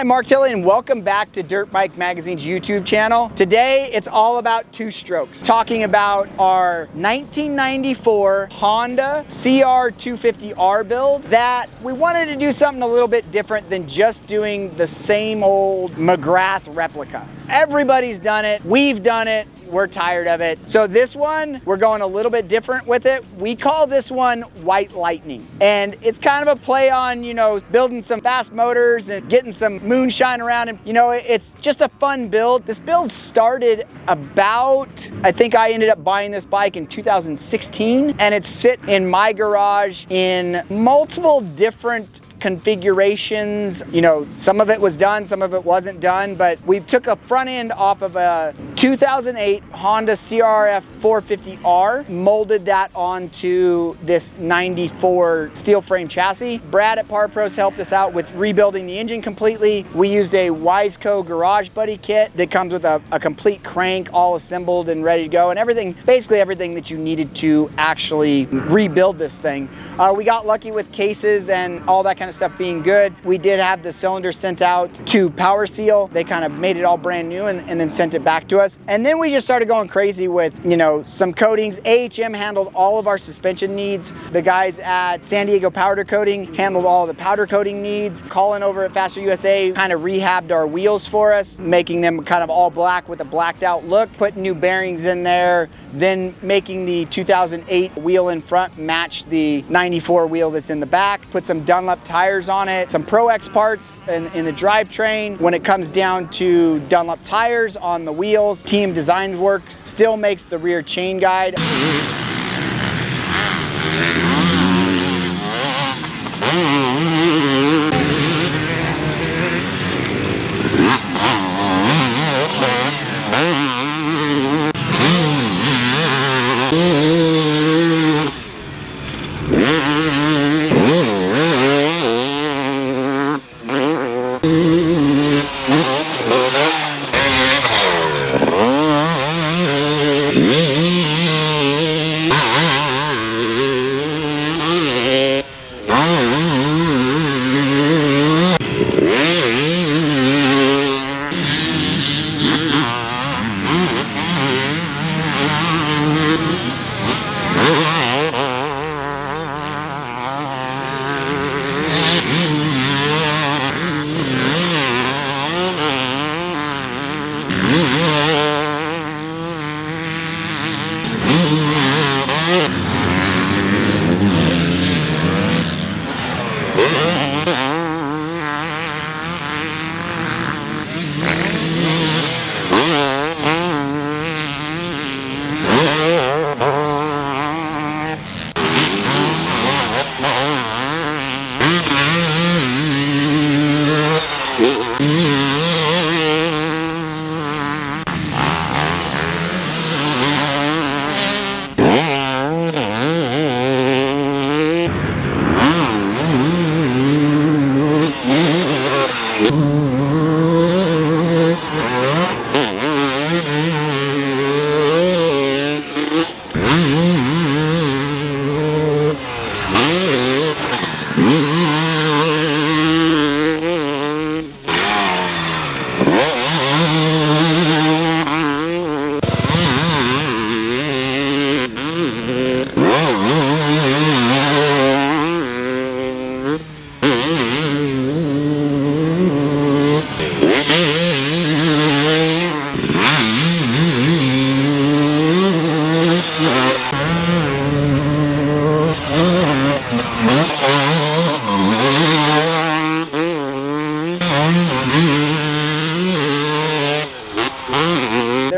I'm Mark Tilley and welcome back to Dirtbike Magazine's YouTube channel. Today it's all about two strokes, talking about our 1994 Honda CR250R build that we wanted to do something a little bit different than just doing the same old McGrath replica. Everybody's done it, we've done it, we're tired of it. So this one, we're going a little bit different with it. We call this one White Lightning. And it's kind of a play on, you know, building some fast motors and getting some moonshine around. And, you know, it's just a fun build. This build started about, I think I ended up buying this bike in 2016. And it's sit in my garage in multiple different configurations. You know, some of it was done, some of it wasn't done, but we took a front end off of a 2008 Honda CR250R, molded that onto this 94 steel frame chassis. Brad at Par Pros helped us out with rebuilding the engine completely. We used a Wiseco Garage Buddy kit that comes with a complete crank, all assembled and ready to go, and everything, basically everything that you needed to actually rebuild this thing. We got lucky with cases and all that kind of stuff being good. We did have the cylinder sent out to Power Seal. They kind of made it all brand new and then sent it back to us. And then we just started going crazy with, you know, some coatings. AHM handled all of our suspension needs. The guys at San Diego Powder Coating handled all the powder coating needs. Colin over at Faster USA kind of rehabbed our wheels for us, making them kind of all black with a blacked out look, putting new bearings in there, then making the 2008 wheel in front match the 94 wheel that's in the back, put some Dunlop tires on it, some Pro X parts in the drivetrain. When it comes down to Dunlop tires on the wheels, Team Design Work still makes the rear chain guide.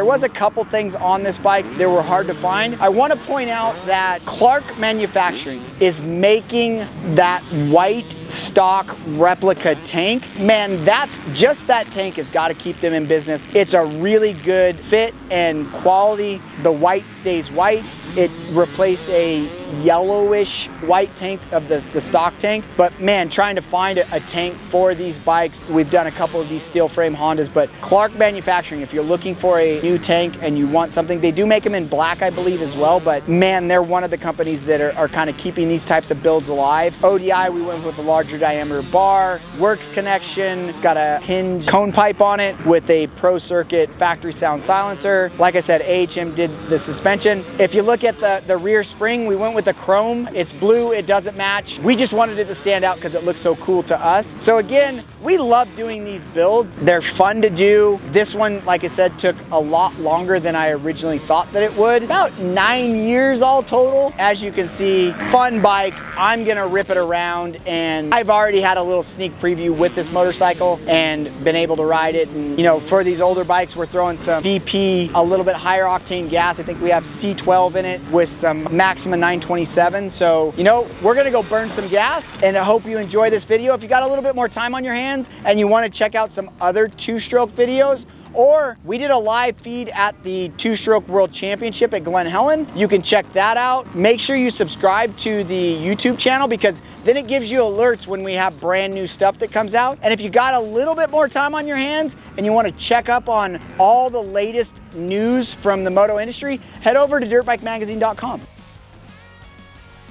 Was a couple things on this bike that were hard to find. I want to point out that Clark Manufacturing is making that white stock replica tank. Man, that's just that tank has got to keep them in business. It's a really good fit and quality. The white stays white. It replaced a yellowish white tank of the stock tank. But man, trying to find a tank for these bikes, we've done a couple of these steel frame Hondas, but Clark Manufacturing, if you're looking for a new tank and you want something, they do make them in black, I believe, as well, but man, they're one of the companies that are kind of keeping these types of builds alive. ODI, we went with a lot larger diameter bar, works connection. It's got a hinge cone pipe on it with a Pro Circuit factory sound silencer. Like I said, AHM did the suspension. If you look at the rear spring, we went with the chrome. It's blue, it doesn't match. We just wanted it to stand out because it looks so cool to us. So again, we love doing these builds. They're fun to do. This one, like I said, took a lot longer than I originally thought that it would. About 9 years all total. As you can see, fun bike. I'm gonna rip it around, and I've already had a little sneak preview with this motorcycle and been able to ride it. And you know, for these older bikes, we're throwing some VP, a little bit higher octane gas. I think we have C12 in it with some Maxima 927. So, you know, we're gonna go burn some gas, and I hope you enjoy this video. If you got a little bit more time on your hands and you wanna check out some other two-stroke videos, or we did a live feed at the Two-Stroke World Championship at Glen Helen. You can check that out. Make sure you subscribe to the YouTube channel, because then it gives you alerts when we have brand new stuff that comes out. And if you got a little bit more time on your hands and you want to check up on all the latest news from the moto industry, head over to dirtbikemagazine.com.